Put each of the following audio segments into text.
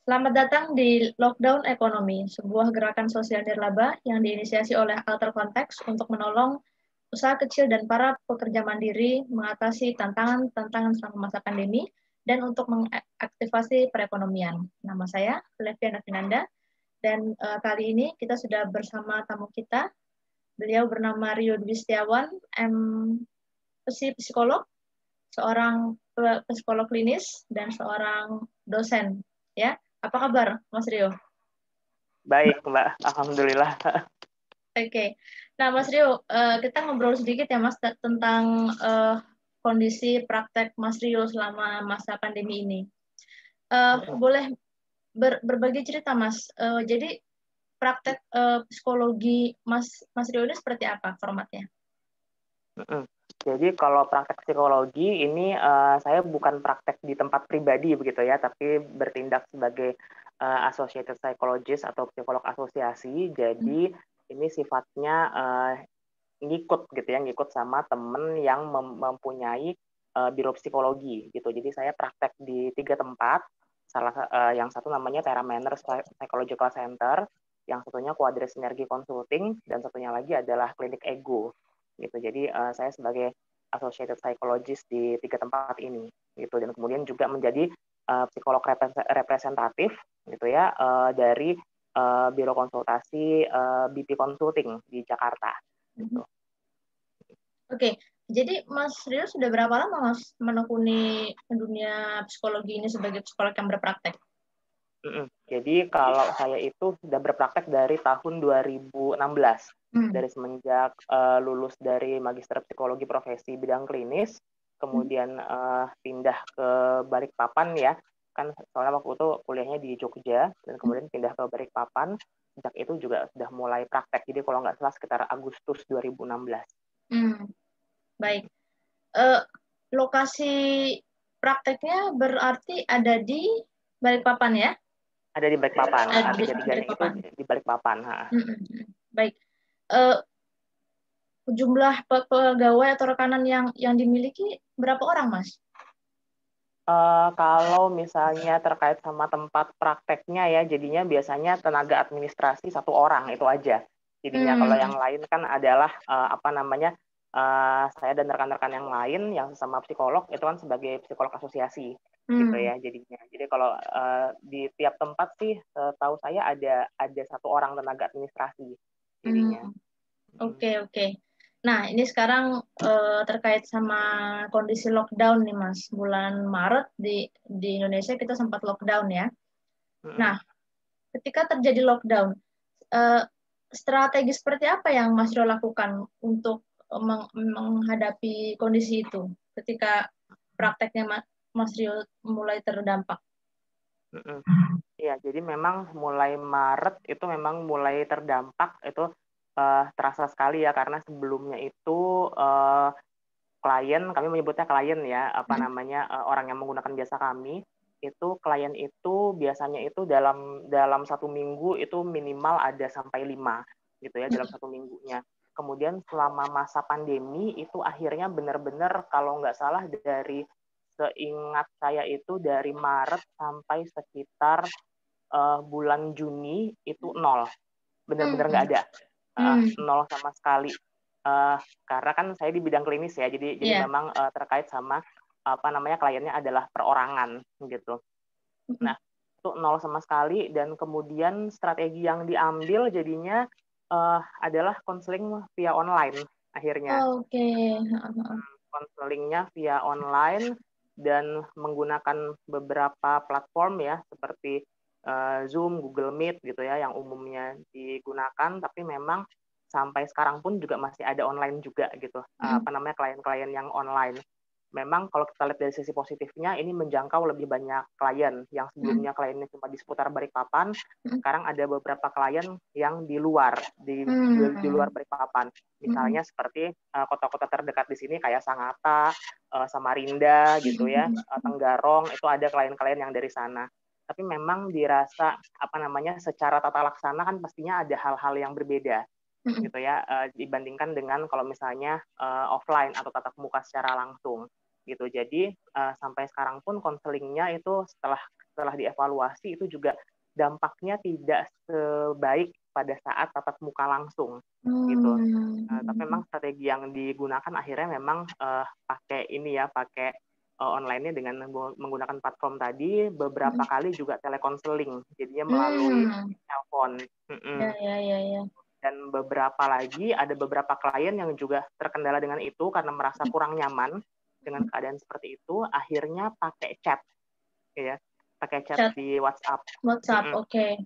Selamat datang di Lockdown Ekonomi, sebuah gerakan sosial nirlaba yang diinisiasi oleh Alter Context untuk menolong usaha kecil dan para pekerja mandiri mengatasi tantangan-tantangan selama masa pandemi dan untuk mengaktifasi perekonomian. Nama saya Leviana Finanda dan kali ini kita sudah bersama tamu kita. Beliau bernama Rio Dwi Setiawan, psikolog, seorang psikolog klinis dan seorang dosen. Ya, apa kabar, Mas Rio? Baik, Mbak. Alhamdulillah. Oke. Nah, Mas Rio, kita ngobrol sedikit ya, Mas, tentang kondisi praktek Mas Rio selama masa pandemi ini. Boleh berbagi cerita, Mas? Jadi praktek psikologi Mas Rio ini seperti apa formatnya? Jadi kalau praktek psikologi ini saya bukan praktek di tempat pribadi begitu ya, tapi bertindak sebagai associated psychologist atau psikolog asosiasi. Jadi ini sifatnya ngikut gitu ya, ngikut sama temen yang mempunyai biro psikologi gitu. Jadi saya praktek di 3 tempat. Yang satu namanya Terra Manor Psychological Center, yang satunya Quadra Sinergi Consulting, dan satunya lagi adalah Klinik Ego gitu. Jadi saya sebagai associated psychologist di 3 tempat ini gitu, dan kemudian juga menjadi psikolog representatif gitu ya dari biro konsultasi BP Consulting di Jakarta gitu. Oke, jadi Mas Rio sudah berapa lama Mas menekuni dunia psikologi ini sebagai psikolog yang berpraktek? Jadi kalau saya itu sudah berpraktek dari tahun 2016, dari semenjak lulus dari Magister Psikologi Profesi bidang klinis, kemudian pindah ke Balikpapan ya, kan soalnya waktu itu kuliahnya di Jogja, dan kemudian pindah ke Balikpapan. Sejak itu juga sudah mulai praktek, jadi kalau nggak salah sekitar Agustus 2016. Baik. Lokasi prakteknya berarti ada di Balikpapan ya? Ada di Balikpapan, Balikpapan. itu di Balikpapan. Baik. Jumlah pegawai atau rekanan yang dimiliki berapa orang, Mas? Kalau misalnya terkait sama tempat prakteknya ya, jadinya biasanya tenaga administrasi 1 orang itu aja. Jadinya kalau yang lain kan adalah saya dan rekan-rekan yang lain yang sesama psikolog itu kan sebagai psikolog asosiasi gitu ya jadinya. Jadi kalau di tiap tempat sih tahu saya ada 1 orang tenaga administrasi jadinya. Oke. Nah, ini sekarang terkait sama kondisi lockdown nih, Mas. Bulan Maret di Indonesia kita sempat lockdown ya. Nah, ketika terjadi lockdown, strategi seperti apa yang Mas Rio lakukan untuk menghadapi kondisi itu ketika prakteknya Mas Rio mulai terdampak? Ya, jadi memang mulai Maret itu memang mulai terdampak itu terasa sekali ya, karena sebelumnya itu kami menyebutnya klien ya, orang yang menggunakan jasa kami, itu klien itu biasanya itu dalam 1 minggu itu minimal ada sampai 5 gitu ya dalam 1 minggunya. Kemudian selama masa pandemi itu akhirnya benar-benar kalau nggak salah seingat saya itu dari Maret sampai sekitar bulan Juni itu 0, benar-benar nggak ada, 0 sama sekali. Karena kan saya di bidang klinis ya, jadi memang terkait sama kliennya adalah perorangan gitu. Nah, itu 0 sama sekali, dan kemudian strategi yang diambil jadinya adalah konseling via online akhirnya. Konselingnya via online dan menggunakan beberapa platform ya seperti Zoom, Google Meet gitu ya yang umumnya digunakan, tapi memang sampai sekarang pun juga masih ada online juga gitu. Klien-klien yang online. Memang kalau kita lihat dari sisi positifnya, ini menjangkau lebih banyak klien yang sebelumnya kliennya cuma di seputar Balikpapan, sekarang ada beberapa klien yang di luar Balikpapan. Misalnya seperti kota-kota terdekat di sini kayak Sangatta, Samarinda gitu ya, Tenggarong, itu ada klien-klien yang dari sana. Tapi memang dirasa secara tata laksana kan pastinya ada hal-hal yang berbeda gitu ya dibandingkan dengan kalau misalnya offline atau tatap muka secara langsung gitu. Jadi sampai sekarang pun konselingnya itu setelah setelah dievaluasi itu juga dampaknya tidak sebaik pada saat tatap muka langsung gitu. Tapi memang strategi yang digunakan akhirnya memang pakai online-nya dengan menggunakan platform tadi, beberapa kali juga telekonseling, jadinya melalui telepon. Ya. Dan ada beberapa klien yang juga terkendala dengan itu karena merasa kurang nyaman dengan keadaan seperti itu, akhirnya pakai chat, ya, pakai chat di WhatsApp. Oke.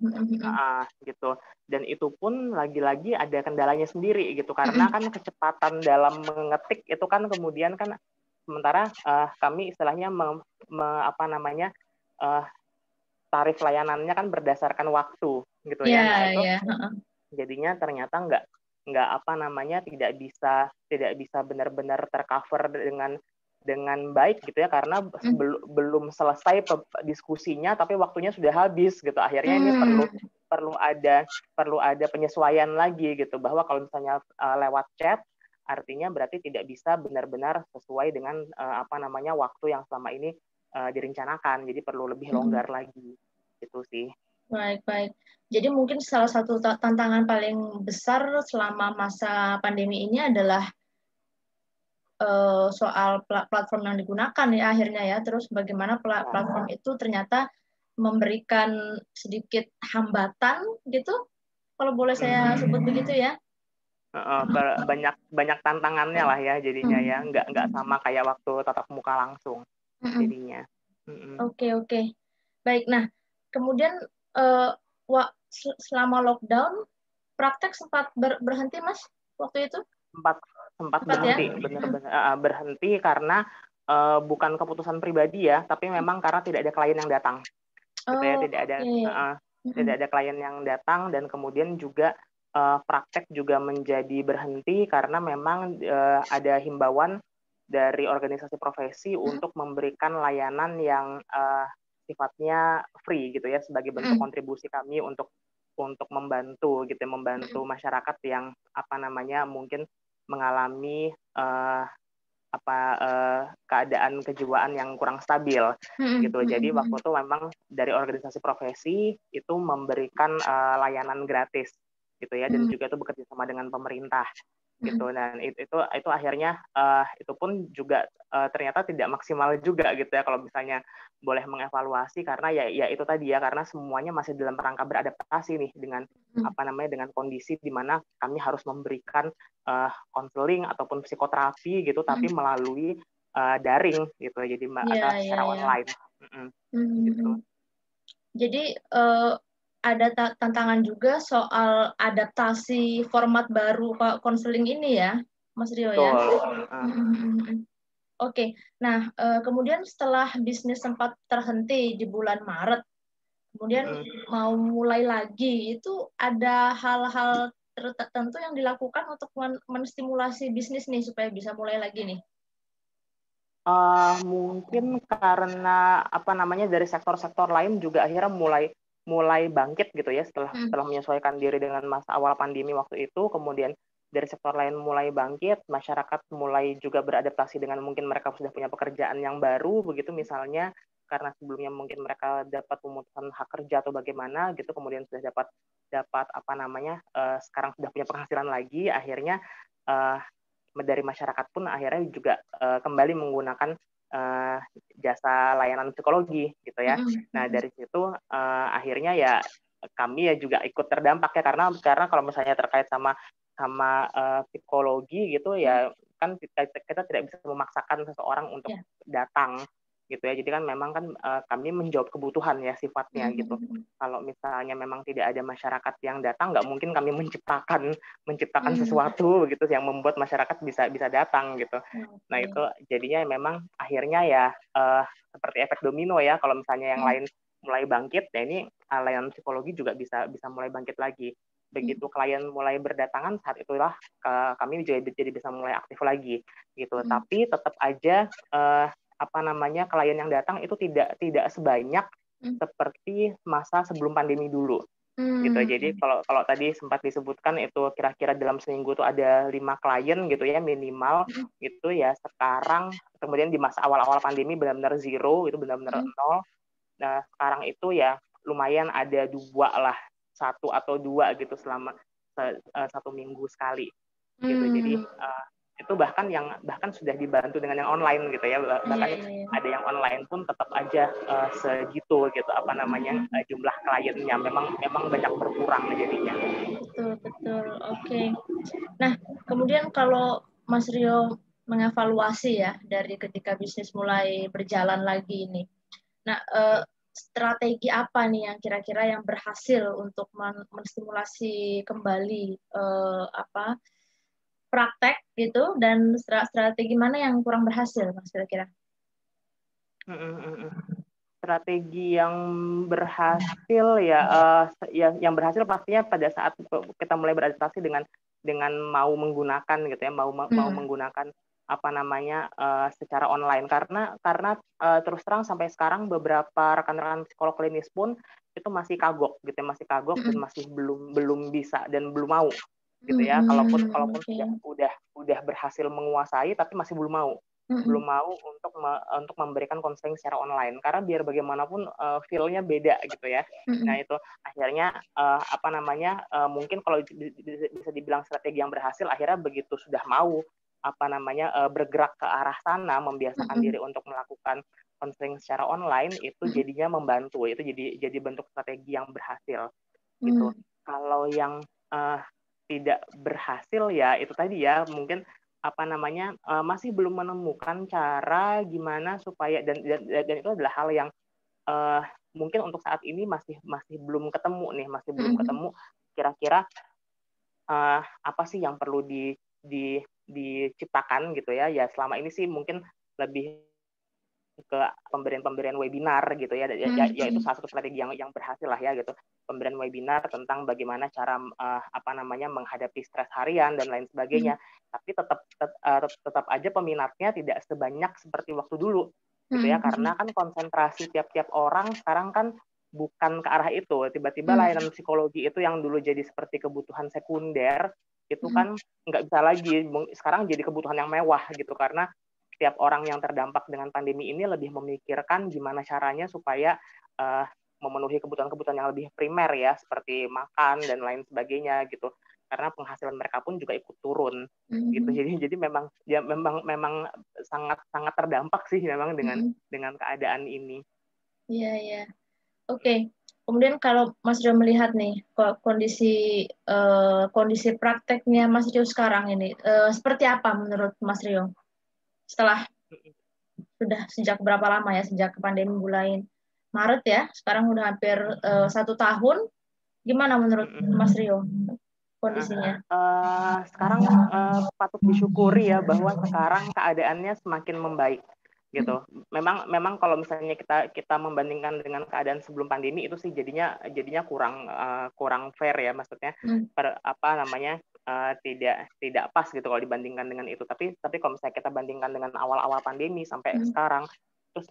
Gitu. Dan itu pun lagi-lagi ada kendalanya sendiri gitu, karena kan kecepatan dalam mengetik itu kan kemudian kan sementara kami istilahnya tarif layanannya kan berdasarkan waktu gitu ya. Nah itu jadinya ternyata tidak bisa benar-benar tercover dengan baik gitu ya, karena belum selesai diskusinya tapi waktunya sudah habis gitu. Akhirnya ini perlu ada penyesuaian lagi gitu, bahwa kalau misalnya lewat chat artinya berarti tidak bisa benar-benar sesuai dengan waktu yang selama ini direncanakan, jadi perlu lebih longgar lagi gitu sih. Baik. Jadi mungkin salah satu tantangan paling besar selama masa pandemi ini adalah soal platform yang digunakan ya akhirnya ya. Terus bagaimana platform itu ternyata memberikan sedikit hambatan gitu, kalau boleh saya sebut begitu ya. Banyak tantangannya lah ya jadinya ya, nggak sama kayak waktu tatap muka langsung jadinya. Oke. Baik, nah kemudian selama lockdown praktek sempat berhenti Mas waktu itu? Sempat berhenti, ya? Benar-benar berhenti karena bukan keputusan pribadi ya, tapi memang karena tidak ada klien yang datang. Gitu ya, tidak ada klien yang datang, dan kemudian juga praktek juga menjadi berhenti karena memang ada himbauan dari organisasi profesi untuk memberikan layanan yang sifatnya free gitu ya, sebagai bentuk kontribusi kami untuk membantu gitu, membantu masyarakat yang mungkin mengalami keadaan kejiwaan yang kurang stabil gitu. Jadi waktu itu memang dari organisasi profesi itu memberikan layanan gratis gitu ya, dan juga itu bekerja sama dengan pemerintah gitu. Dan itu akhirnya itu pun juga ternyata tidak maksimal juga gitu ya, kalau misalnya boleh mengevaluasi, karena ya itu tadi ya, karena semuanya masih dalam rangka beradaptasi nih dengan dengan kondisi di mana kami harus memberikan konseling ataupun psikoterapi gitu, tapi melalui daring gitu, jadi secara online. Gitu. Jadi ada tantangan juga soal adaptasi format baru konseling ini ya, Mas Rio ya. Oke. Nah kemudian setelah bisnis sempat terhenti di bulan Maret, kemudian mau mulai lagi, itu ada hal-hal tertentu yang dilakukan untuk menstimulasi bisnis nih supaya bisa mulai lagi nih? Mungkin karena dari sektor-sektor lain juga akhirnya mulai bangkit gitu ya, setelah menyesuaikan diri dengan masa awal pandemi waktu itu. Kemudian dari sektor lain mulai bangkit, masyarakat mulai juga beradaptasi dengan mungkin mereka sudah punya pekerjaan yang baru begitu misalnya, karena sebelumnya mungkin mereka dapat pemutusan hak kerja atau bagaimana gitu, kemudian sudah dapat sekarang sudah punya penghasilan lagi, akhirnya dari masyarakat pun akhirnya juga kembali menggunakan jasa layanan psikologi gitu ya. Nah dari situ akhirnya ya kami ya juga ikut terdampak ya, karena kalau misalnya terkait sama psikologi gitu ya, kan kita tidak bisa memaksakan seseorang untuk datang gitu ya. Jadi kan memang kan kami menjawab kebutuhan ya sifatnya gitu. Kalau misalnya memang tidak ada masyarakat yang datang, nggak mungkin kami menciptakan sesuatu gitu yang membuat masyarakat bisa datang gitu. Nah itu jadinya memang akhirnya ya seperti efek domino ya, kalau misalnya yang lain mulai bangkit, ya ini layanan psikologi juga bisa mulai bangkit lagi. Begitu klien mulai berdatangan, saat itulah kami jadi bisa mulai aktif lagi gitu. Tapi tetap aja klien yang datang itu tidak sebanyak seperti masa sebelum pandemi dulu gitu. Jadi kalau tadi sempat disebutkan itu kira-kira dalam seminggu tuh ada 5 klien gitu ya minimal gitu ya, sekarang kemudian di masa awal-awal pandemi benar-benar zero, itu benar-benar nol. Nah, sekarang itu ya lumayan ada 2 lah, 1 atau 2 gitu selama 1 minggu sekali gitu. Jadi itu bahkan sudah dibantu dengan yang online gitu ya, bahkan ada yang online pun tetap aja segitu gitu jumlah kliennya memang banyak berkurang jadinya. Betul. Oke. Nah, kemudian kalau Mas Rio mengevaluasi ya dari ketika bisnis mulai berjalan lagi ini. Nah, strategi apa nih yang kira-kira yang berhasil untuk menstimulasi kembali praktek gitu, dan strategi mana yang kurang berhasil, Mas, kira-kira? Strategi yang berhasil yang berhasil pastinya pada saat kita mulai beradaptasi dengan mau menggunakan gitu ya, mau menggunakan secara online, karena terus terang sampai sekarang beberapa rekan-rekan psikolog klinis pun itu masih kagok gitu ya, dan masih belum bisa dan belum mau gitu ya, kalaupun udah berhasil menguasai tapi masih belum mau untuk memberikan konseling secara online, karena biar bagaimanapun feel-nya beda gitu ya. Nah itu akhirnya mungkin kalau bisa dibilang strategi yang berhasil, akhirnya begitu sudah mau bergerak ke arah sana, membiasakan diri untuk melakukan konseling secara online, itu jadinya membantu, itu jadi bentuk strategi yang berhasil gitu. Kalau yang tidak berhasil ya itu tadi ya, mungkin masih belum menemukan cara gimana supaya, dan itu adalah hal yang mungkin untuk saat ini masih belum ketemu kira-kira apa sih yang perlu diciptakan gitu ya. Ya selama ini sih mungkin lebih ke pemberian webinar gitu ya, itu salah satu strategi yang berhasil lah ya gitu, pemberian webinar tentang bagaimana cara menghadapi stres harian dan lain sebagainya. Tapi tetap aja peminatnya tidak sebanyak seperti waktu dulu gitu ya, karena kan konsentrasi tiap-tiap orang sekarang kan bukan ke arah itu. Tiba-tiba layanan psikologi itu yang dulu jadi seperti kebutuhan sekunder, itu kan nggak bisa lagi, sekarang jadi kebutuhan yang mewah gitu, karena setiap orang yang terdampak dengan pandemi ini lebih memikirkan gimana caranya supaya memenuhi kebutuhan-kebutuhan yang lebih primer ya, seperti makan dan lain sebagainya gitu, karena penghasilan mereka pun juga ikut turun gitu. Jadi memang sangat terdampak sih memang dengan keadaan ini. Iya. Oke. Kemudian kalau Mas Rio melihat nih kondisi prakteknya Mas Rio sekarang ini, seperti apa menurut Mas Rio? Setelah sejak berapa lama ya, sejak pandemi mulai Maret ya, sekarang udah hampir 1 tahun. Gimana menurut Mas Rio kondisinya? Sekarang patut disyukuri ya bahwa sekarang keadaannya semakin membaik gitu. Memang kalau misalnya kita membandingkan dengan keadaan sebelum pandemi, itu sih jadinya kurang fair ya, maksudnya tidak pas gitu kalau dibandingkan dengan itu. Tapi kalau misalnya kita bandingkan dengan awal-awal pandemi sampai sekarang, itu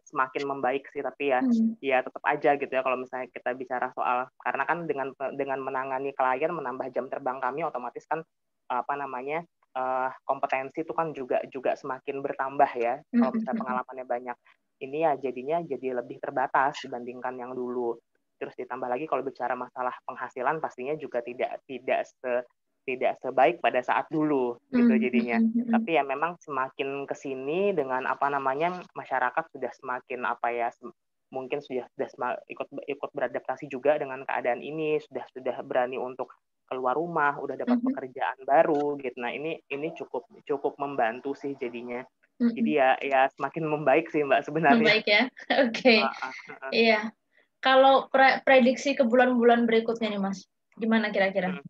semakin membaik sih. Tapi ya tetap aja gitu ya, kalau misalnya kita bicara soal, karena kan dengan menangani klien, menambah jam terbang kami, otomatis kan kompetensi itu kan juga semakin bertambah ya, kalau misalnya pengalamannya banyak. Ini ya jadinya jadi lebih terbatas dibandingkan yang dulu. Terus ditambah lagi kalau bicara masalah penghasilan, pastinya juga tidak sebaik pada saat dulu gitu jadinya. Tapi ya memang semakin kesini dengan masyarakat sudah semakin mungkin sudah ikut beradaptasi juga dengan keadaan ini, sudah berani untuk keluar rumah, udah dapat pekerjaan baru gitu. Nah ini cukup membantu sih jadinya. Jadi ya semakin membaik sih Mbak sebenarnya. Membaik ya. Oke. Iya. Kalau prediksi ke bulan-bulan berikutnya nih Mas, gimana kira-kira?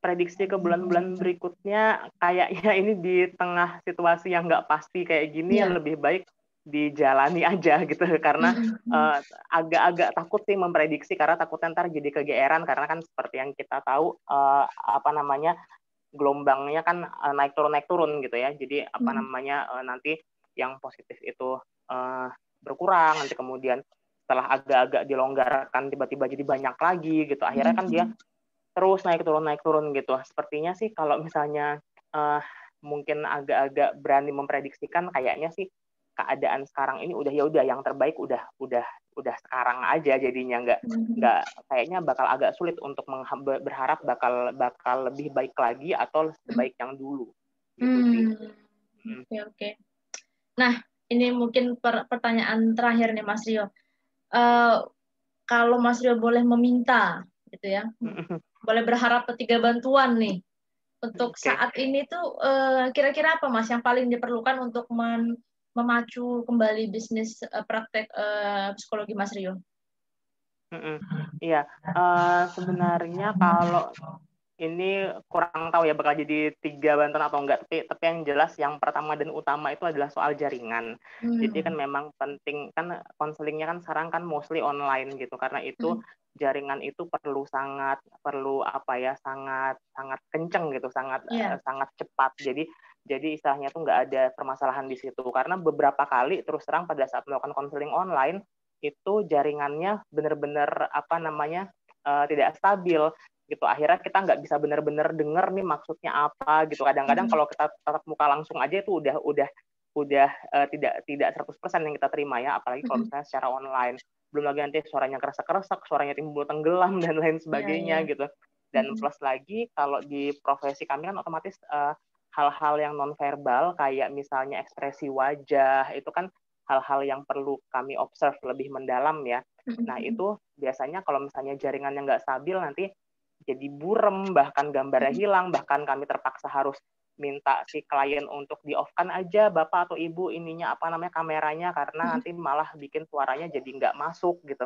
Prediksi ke bulan-bulan berikutnya kayaknya ini di tengah situasi yang nggak pasti kayak gini, lebih baik dijalani aja gitu, karena agak-agak takut sih memprediksi, karena takutnya ntar jadi kegeeran, karena kan seperti yang kita tahu gelombangnya kan naik turun gitu ya. Jadi nanti yang positif itu berkurang, nanti kemudian setelah agak-agak dilonggarkan tiba-tiba jadi banyak lagi gitu. Akhirnya kan dia terus naik turun gitu. Sepertinya sih kalau misalnya mungkin agak-agak berani memprediksikan, kayaknya sih keadaan sekarang ini udah ya udah yang terbaik udah sekarang aja, jadinya nggak kayaknya bakal agak sulit untuk berharap bakal lebih baik lagi atau sebaik yang dulu gitu sih. Oke. Nah, ini mungkin pertanyaan terakhir nih Mas Rio. Kalau Mas Rio boleh meminta gitu ya, boleh berharap ketiga bantuan nih untuk saat ini tuh kira-kira apa Mas yang paling diperlukan untuk memacu kembali bisnis praktek psikologi Mas Rio? Iya, sebenarnya kalau ini kurang tahu ya bakal jadi 3 bantuan atau enggak, tapi yang jelas yang pertama dan utama itu adalah soal jaringan. Jadi kan memang penting, kan konselingnya kan sekarang kan mostly online gitu, karena itu jaringan itu sangat kenceng gitu, sangat cepat. Jadi istilahnya tuh nggak ada permasalahan di situ, karena beberapa kali terus terang pada saat melakukan konseling online itu jaringannya benar-benar tidak stabil gitu. Akhirnya kita nggak bisa benar-benar dengar nih maksudnya apa gitu. Kadang-kadang kalau kita tatap muka langsung aja itu udah tidak 100% yang kita terima ya, apalagi kalau misalnya secara online. Belum lagi nanti suaranya keresek-keresek, suaranya timbul tenggelam dan lain sebagainya gitu. Dan plus lagi kalau di profesi kami kan otomatis hal-hal yang non-verbal kayak misalnya ekspresi wajah itu kan hal-hal yang perlu kami observe lebih mendalam ya. Nah itu biasanya kalau misalnya jaringannya nggak stabil nanti jadi burem, bahkan gambarnya hilang, bahkan kami terpaksa harus minta si klien untuk di-off-kan aja Bapak atau Ibu kameranya, karena nanti malah bikin suaranya jadi nggak masuk gitu.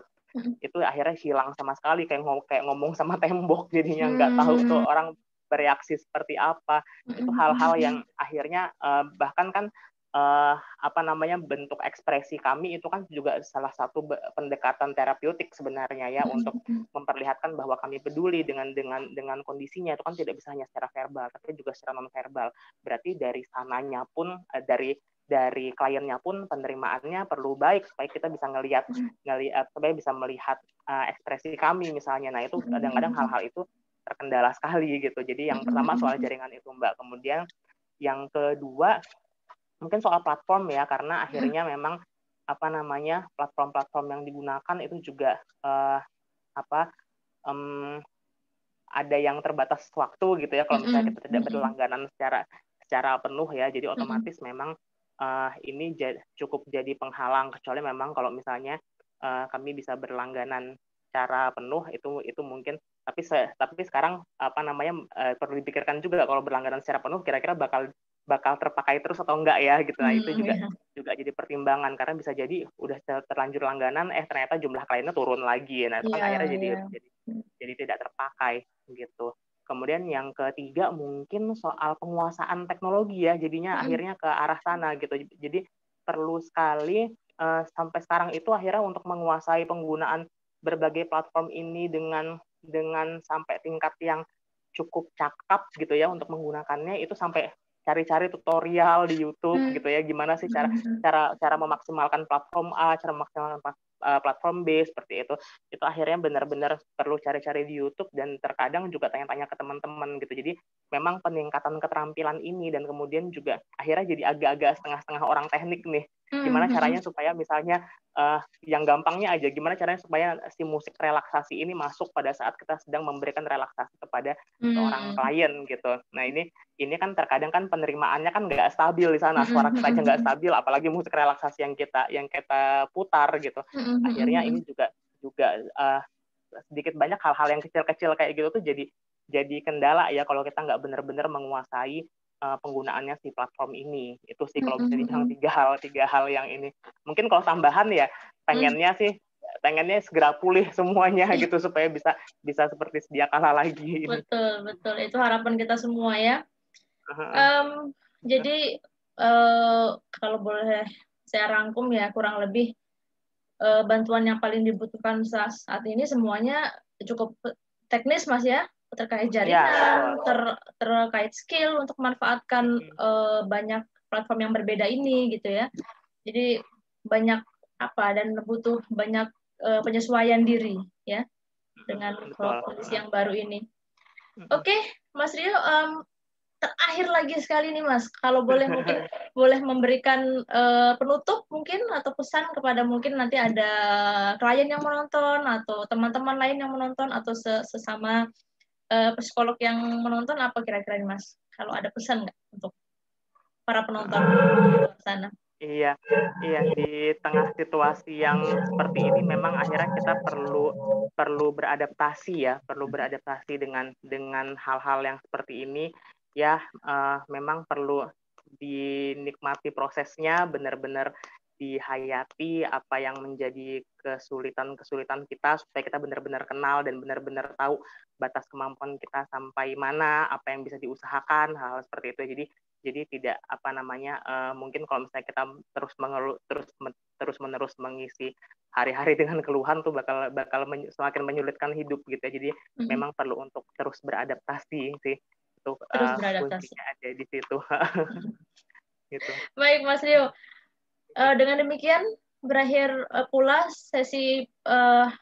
Itu akhirnya hilang sama sekali, kayak ngomong sama tembok, jadinya nggak tahu tuh orang bereaksi seperti apa. Itu hal-hal yang akhirnya bahkan kan bentuk ekspresi kami itu kan juga salah satu pendekatan terapeutik sebenarnya ya, untuk memperlihatkan bahwa kami peduli dengan kondisinya. Itu kan tidak bisa hanya secara verbal tapi juga secara non verbal. Berarti dari sananya pun dari kliennya pun penerimaannya perlu baik supaya kita bisa supaya bisa melihat ekspresi kami misalnya. Nah itu kadang-kadang hal-hal itu terkendala sekali gitu. Jadi yang pertama soal jaringan itu Mbak. Kemudian yang kedua mungkin soal platform ya, karena akhirnya memang platform-platform yang digunakan itu juga ada yang terbatas waktu gitu ya, kalau misalnya kita tidak berlangganan secara penuh ya. Jadi otomatis memang ini cukup jadi penghalang, kecuali memang kalau misalnya kami bisa berlangganan secara penuh itu mungkin, tapi sekarang perlu dipikirkan juga kalau berlangganan secara penuh kira-kira bakal terpakai terus atau enggak ya gitu. Nah itu juga jadi pertimbangan, karena bisa jadi udah terlanjur langganan ternyata jumlah kliennya turun lagi. Nah itu kan akhirnya jadi tidak terpakai gitu. Kemudian yang ketiga mungkin soal penguasaan teknologi ya, jadinya akhirnya ke arah sana gitu. Jadi perlu sekali sampai sekarang itu akhirnya untuk menguasai penggunaan berbagai platform ini dengan sampai tingkat yang cukup cakap gitu ya untuk menggunakannya, itu sampai cari-cari tutorial di YouTube gitu ya, gimana sih cara memaksimalkan platform A, cara memaksimalkan platform B seperti itu akhirnya benar-benar perlu cari-cari di YouTube, dan terkadang juga tanya-tanya ke teman-teman gitu. Jadi memang peningkatan keterampilan ini, dan kemudian juga akhirnya jadi agak-agak setengah-setengah orang teknik nih, gimana caranya supaya misalnya yang gampangnya aja, gimana caranya supaya si musik relaksasi ini masuk pada saat kita sedang memberikan relaksasi kepada seorang klien gitu. Nah ini kan terkadang kan penerimaannya kan nggak stabil di sana, suara kita aja nggak stabil, apalagi musik relaksasi yang kita putar gitu. Akhirnya ini juga sedikit banyak hal-hal yang kecil-kecil kayak gitu tuh jadi kendala ya kalau kita nggak benar-benar menguasai penggunaannya si platform ini. Itu sih kalau bisa dibilang tiga hal yang ini. Mungkin kalau tambahan ya pengennya segera pulih semuanya gitu supaya bisa seperti sedia kala lagi. Betul itu harapan kita semua ya. Jadi kalau boleh saya rangkum ya, kurang lebih bantuan yang paling dibutuhkan saat ini semuanya cukup teknis Mas ya, terkait jaringan, terkait skill untuk memanfaatkan banyak platform yang berbeda ini gitu ya. Jadi banyak dan butuh banyak penyesuaian diri ya dengan kondisi yang baru ini. Oke, Mas Rio, terakhir lagi sekali nih Mas, kalau boleh mungkin boleh memberikan penutup mungkin atau pesan kepada mungkin nanti ada klien yang menonton atau teman-teman lain yang menonton atau sesama psikolog yang menonton, apa kira-kira nih Mas? Kalau ada pesan nggak untuk para penonton di luar sana? Iya, iya, di tengah situasi yang seperti ini memang akhirnya kita perlu beradaptasi ya, perlu beradaptasi dengan hal-hal yang seperti ini. Ya, memang perlu dinikmati prosesnya, benar-benar dihayati apa yang menjadi kesulitan-kesulitan kita supaya kita benar-benar kenal dan benar-benar tahu batas kemampuan kita sampai mana, apa yang bisa diusahakan, hal-hal seperti itu. Jadi tidak apa namanya mungkin kalau misalnya kita terus mengeluh terus menerus mengisi hari-hari dengan keluhan tuh bakal semakin menyulitkan hidup gitu ya. Jadi memang perlu untuk terus beradaptasi sih, itu Terus beradaptasi. kuncinya ada di situ. Gitu. Baik Mas Rio, dengan demikian berakhir pula sesi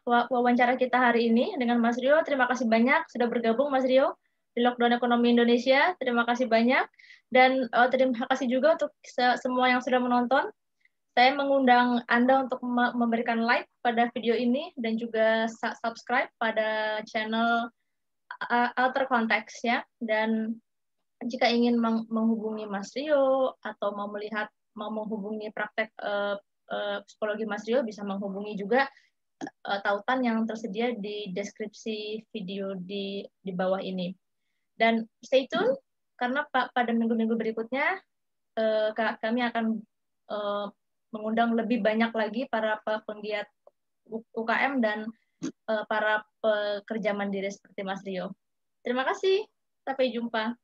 wawancara kita hari ini dengan Mas Rio. Terima kasih banyak sudah bergabung Mas Rio di Lockdown Ekonomi Indonesia. Terima kasih banyak. Dan terima kasih juga untuk semua yang sudah menonton. Saya mengundang Anda untuk memberikan like pada video ini dan juga subscribe pada channel Alter Context ya. Dan jika ingin menghubungi Mas Rio atau mau menghubungi praktek psikologi Mas Rio, bisa menghubungi juga tautan yang tersedia di deskripsi video di bawah ini. Dan stay tune karena pada minggu-minggu berikutnya kami akan mengundang lebih banyak lagi para penggiat UKM dan para pekerja mandiri seperti Mas Rio. Terima kasih, sampai jumpa.